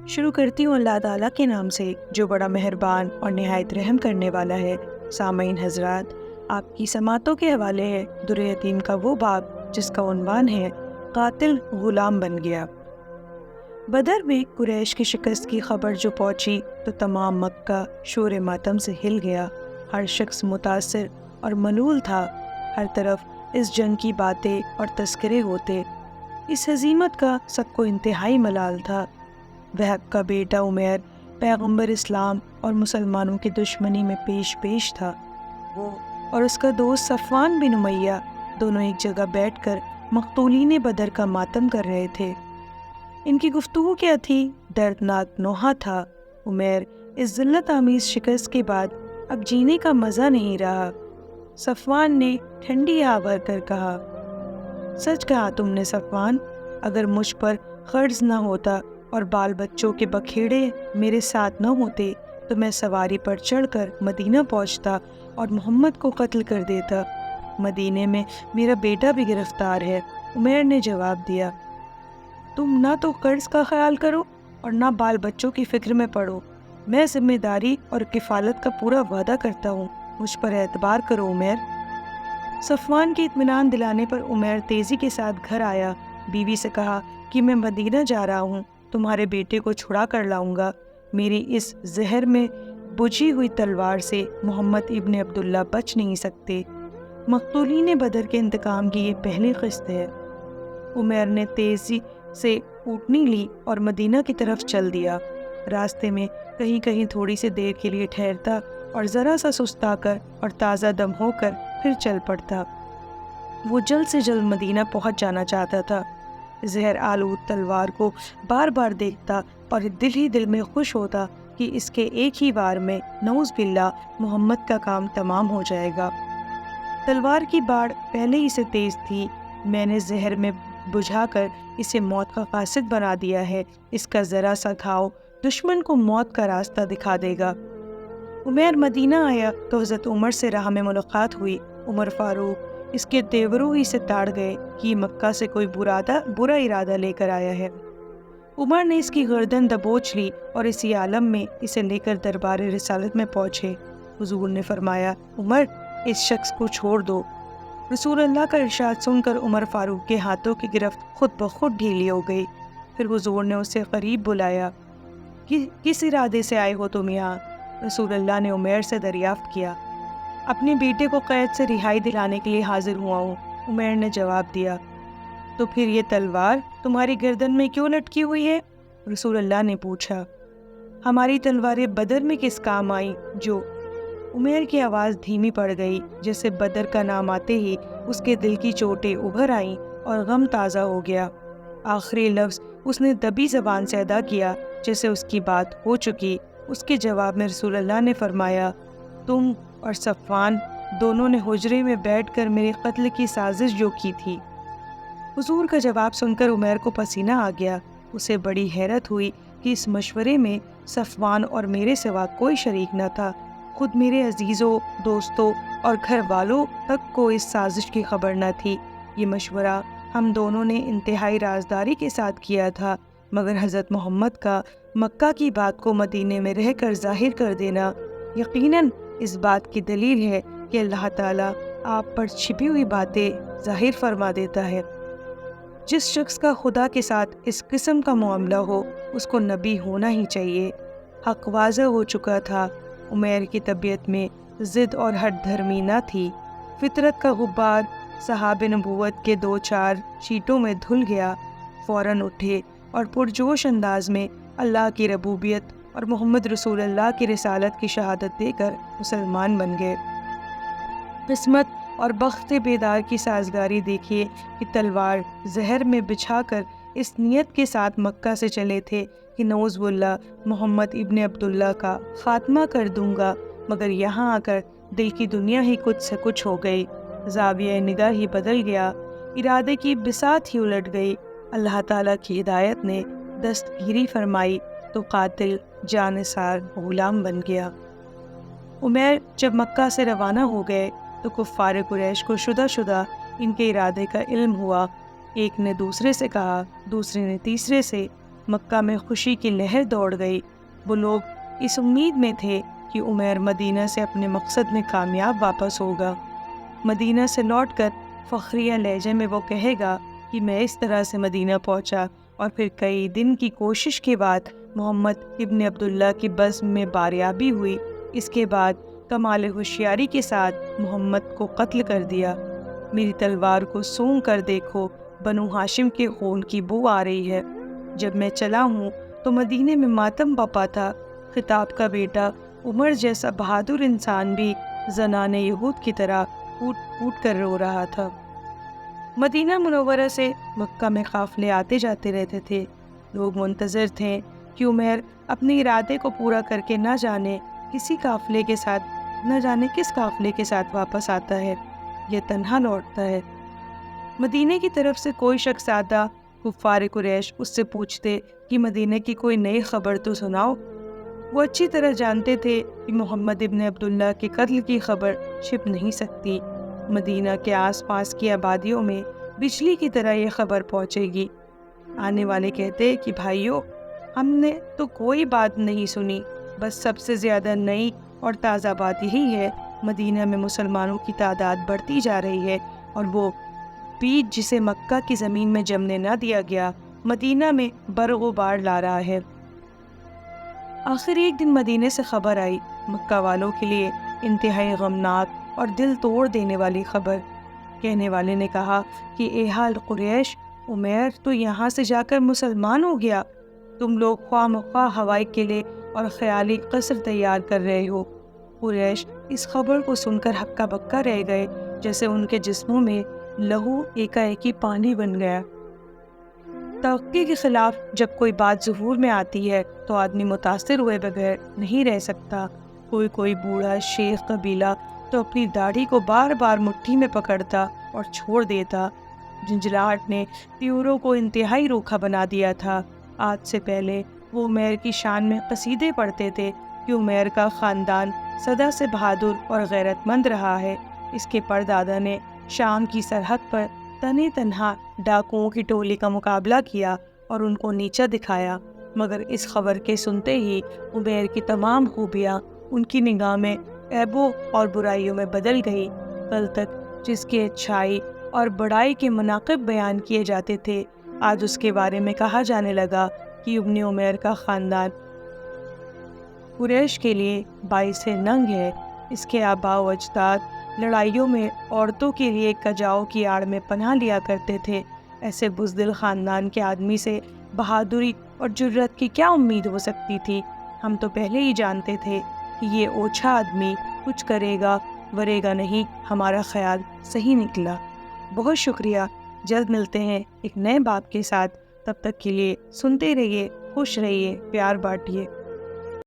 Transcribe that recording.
شروع کرتی ہوں اللہ تعالیٰ کے نام سے جو بڑا مہربان اور نہایت رحم کرنے والا ہے۔ سامعین حضرات، آپ کی سماعتوں کے حوالے ہے در یتیم کا وہ باب جس کا عنوان ہے قاتل غلام بن گیا۔ بدر میں قریش کی شکست کی خبر جو پہنچی تو تمام مکہ شور ماتم سے ہل گیا۔ ہر شخص متاثر اور ملول تھا۔ ہر طرف اس جنگ کی باتیں اور تذکرے ہوتے۔ اس ہزیمت کا سب کو انتہائی ملال تھا۔ وہب کا بیٹا عمیر پیغمبر اسلام اور مسلمانوں کی دشمنی میں پیش تھا۔ وہ اور اس کا دوست صفوان بن امیہ دونوں ایک جگہ بیٹھ کر مقتولین بدر کا ماتم کر رہے تھے۔ ان کی گفتگو کیا تھی؟ دردناک نوحہ تھا۔ عمیر اس ذلت آمیز شکست کے بعد اب جینے کا مزہ نہیں رہا۔ صفوان نے ٹھنڈی آہ بھر کر کہا، سچ کہا تم نے صفوان، اگر مجھ پر قرض نہ ہوتا اور بال بچوں کے بکھیڑے میرے ساتھ نہ ہوتے تو میں سواری پر چڑھ کر مدینہ پہنچتا اور محمد کو قتل کر دیتا۔ مدینے میں میرا بیٹا بھی گرفتار ہے۔ عمیر نے جواب دیا، تم نہ تو قرض کا خیال کرو اور نہ بال بچوں کی فکر میں پڑو۔ میں ذمہ داری اور کفالت کا پورا وعدہ کرتا ہوں، مجھ پر اعتبار کرو عمیر۔ صفوان کی اطمینان دلانے پر عمیر تیزی کے ساتھ گھر آیا۔ بیوی سے کہا کہ میں مدینہ جا رہا ہوں، تمہارے بیٹے کو چھڑا کر لاؤں گا۔ میری اس زہر میں بجھی ہوئی تلوار سے محمد ابن عبداللہ بچ نہیں سکتے۔ مقتولین بدر کے انتقام کی یہ پہلی قسط ہے۔ عمیر نے تیزی سے اونٹنی لی اور مدینہ کی طرف چل دیا۔ راستے میں کہیں کہیں تھوڑی سی دیر کے لیے ٹھہرتا اور ذرا سا سستا کر اور تازہ دم ہو کر پھر چل پڑتا۔ وہ جلد سے جلد مدینہ پہنچ جانا چاہتا تھا۔ زہر آلود تلوار کو بار بار دیکھتا اور دل ہی دل میں خوش ہوتا کہ اس کے ایک ہی وار میں نعوذ باللہ محمد کا کام تمام ہو جائے گا۔ تلوار کی باڑ پہلے ہی سے تیز تھی۔ میں نے زہر میں بجھا کر اسے موت کا قاصد بنا دیا ہے۔ اس کا ذرا سا گھاؤ دشمن کو موت کا راستہ دکھا دے گا۔ عمیر مدینہ آیا تو حضرت عمر سے راہ میں ملاقات ہوئی۔ عمر فاروق اس کے دیوروں ہی سے تاڑ گئے کہ یہ مکہ سے کوئی برا ارادہ لے کر آیا ہے۔ عمر نے اس کی گردن دبوچ لی اور اسی عالم میں اسے لے کر دربار رسالت میں پہنچے۔ حضور نے فرمایا، عمر اس شخص کو چھوڑ دو۔ رسول اللہ کا ارشاد سن کر عمر فاروق کے ہاتھوں کی گرفت خود بخود ڈھیلی ہو گئی۔ پھر حضور نے اسے قریب بلایا، کس ارادے سے آئے ہو تم یہاں؟ رسول اللہ نے عمیر سے دریافت کیا، اپنے بیٹے کو قید سے رہائی دلانے کے لیے حاضر ہوا ہوں۔ عمیر نے جواب دیا، تو پھر یہ تلوار تمہاری گردن میں کیوں لٹکی ہوئی ہے؟ رسول اللہ نے پوچھا، ہماری تلواریں بدر میں کس کام آئیں جو؟ عمیر کی آواز دھیمی پڑ گئی، جیسے بدر کا نام آتے ہی اس کے دل کی چوٹیں ابھر آئیں اور غم تازہ ہو گیا۔ آخری لفظ اس نے دبی زبان سے ادا کیا جیسے اس کی بات ہو چکی۔ اس کے جواب میں رسول اللہ نے فرمایا، تم اور صفوان دونوں نے حجرے میں بیٹھ کر میرے قتل کی سازش جو کی تھی۔ حضور کا جواب سن کر عمیر کو پسینہ آ گیا۔ اسے بڑی حیرت ہوئی کہ اس مشورے میں صفوان اور میرے سوا کوئی شریک نہ تھا۔ خود میرے عزیزوں، دوستوں اور گھر والوں تک کو اس سازش کی خبر نہ تھی۔ یہ مشورہ ہم دونوں نے انتہائی رازداری کے ساتھ کیا تھا، مگر حضرت محمد کا مکہ کی بات کو مدینے میں رہ کر ظاہر کر دینا یقیناً اس بات کی دلیل ہے کہ اللہ تعالیٰ آپ پر چھپی ہوئی باتیں ظاہر فرما دیتا ہے۔ جس شخص کا خدا کے ساتھ اس قسم کا معاملہ ہو اس کو نبی ہونا ہی چاہیے۔ حق واضح ہو چکا تھا۔ عمیر کی طبیعت میں ضد اور ہٹ دھرمی نہ تھی۔ فطرت کا غبار صحاب نبوت کے 2-4 چیٹوں میں دھل گیا۔ فوراً اٹھے اور پرجوش انداز میں اللہ کی ربوبیت اور محمد رسول اللہ کی رسالت کی شہادت دے کر مسلمان بن گئے۔ قسمت اور بخت بیدار کی سازگاری دیکھیے کہ تلوار زہر میں بچھا کر اس نیت کے ساتھ مکہ سے چلے تھے کہ نعوذ باللہ محمد ابن عبداللہ کا خاتمہ کر دوں گا، مگر یہاں آ کر دل کی دنیا ہی کچھ سے کچھ ہو گئی، زاویہ نگاہ ہی بدل گیا، ارادے کی بساط ہی الٹ گئی۔ اللہ تعالیٰ کی ہدایت نے دستگیری فرمائی تو قاتل جانثار غلام بن گیا۔ عمیر جب مکہ سے روانہ ہو گئے تو کفار قریش کو شدہ ان کے ارادے کا علم ہوا۔ ایک نے دوسرے سے کہا، دوسرے نے تیسرے سے، مکہ میں خوشی کی لہر دوڑ گئی۔ وہ لوگ اس امید میں تھے کہ عمیر مدینہ سے اپنے مقصد میں کامیاب واپس ہوگا۔ مدینہ سے لوٹ کر فخریہ لہجے میں وہ کہے گا کہ میں اس طرح سے مدینہ پہنچا، اور پھر کئی دن کی کوشش کے بعد محمد ابن عبداللہ کی بزم میں باریابی ہوئی۔ اس کے بعد کمال ہوشیاری کے ساتھ محمد کو قتل کر دیا۔ میری تلوار کو سونگ کر دیکھو، بنو ہاشم کے خون کی بو آ رہی ہے۔ جب میں چلا ہوں تو مدینے میں ماتم بپا تھا۔ خطاب کا بیٹا عمر جیسا بہادر انسان بھی زنان یہود کی طرح پھوٹ پھوٹ کر رو رہا تھا۔ مدینہ منورہ سے مکہ میں قافلے آتے جاتے رہتے تھے۔ لوگ منتظر تھے کہ عمیر اپنے ارادے کو پورا کر کے نہ جانے کس قافلے کے ساتھ واپس آتا ہے، یہ تنہا لوٹتا ہے۔ مدینے کی طرف سے کوئی شخص آتا، کفار قریش اس سے پوچھتے کہ مدینے کی کوئی نئی خبر تو سناؤ۔ وہ اچھی طرح جانتے تھے کہ محمد ابن عبداللہ کے قتل کی خبر چھپ نہیں سکتی۔ مدینہ کے آس پاس کی آبادیوں میں بجلی کی طرح یہ خبر پہنچے گی۔ آنے والے کہتے کہ بھائیو، ہم نے تو کوئی بات نہیں سنی، بس سب سے زیادہ نئی اور تازہ بات یہی ہے، مدینہ میں مسلمانوں کی تعداد بڑھتی جا رہی ہے، اور وہ بیج جسے مکہ کی زمین میں جمنے نہ دیا گیا، مدینہ میں برگ و بار لا رہا ہے۔ آخر ایک دن مدینے سے خبر آئی، مکہ والوں کے لیے انتہائی غمناک اور دل توڑ دینے والی خبر۔ کہنے والے نے کہا کہ اے حال قریش، عمیر تو یہاں سے جا کر مسلمان ہو گیا۔ تم لوگ خواہ مخواہ ہوائی قلعے اور خیالی قصر تیار کر رہے ہو۔ قریش اس خبر کو سن کر ہکا بکا رہ گئے، جیسے ان کے جسموں میں لہو ایک پانی بن گیا۔ توقع کے خلاف جب کوئی بات ظہور میں آتی ہے تو آدمی متاثر ہوئے بغیر نہیں رہ سکتا۔ کوئی بوڑھا شیخ قبیلہ تو اپنی داڑھی کو بار بار مٹھی میں پکڑتا اور چھوڑ دیتا۔ جھنجھلاہٹ نے پیوروں کو انتہائی روکھا بنا دیا تھا۔ آج سے پہلے وہ عمیر کی شان میں قصیدے پڑھتے تھے کہ عمیر کا خاندان سدا سے بہادر اور غیرت مند رہا ہے۔ اس کے پردادا نے شام کی سرحد پر تنہا تنہا ڈاکوؤں کی ٹولی کا مقابلہ کیا اور ان کو نیچا دکھایا، مگر اس خبر کے سنتے ہی عمیر کی تمام خوبیاں ان کی نگاہ میں عیبوں اور برائیوں میں بدل گئی۔ کل تک جس کی اچھائی اور بڑائی کے مناقب بیان کیے جاتے تھے، آج اس کے بارے میں کہا جانے لگا کہ ابن عمیر کا خاندان قریش کے لیے باعث ننگ ہے۔ اس کے آباء و اجداد لڑائیوں میں عورتوں کے لیے کجاؤ کی آڑ میں پناہ لیا کرتے تھے۔ ایسے بزدل خاندان کے آدمی سے بہادری اور جرأت کی کیا امید ہو سکتی تھی؟ ہم تو پہلے ہی جانتے تھے کہ یہ اوچھا آدمی کچھ کرے گا ورے گا نہیں۔ ہمارا خیال صحیح نکلا۔ بہت شکریہ۔ جلد ملتے ہیں ایک نئے باب کے ساتھ۔ تب تک کے لیے سنتے رہیے، خوش رہیے، پیار بانٹیے۔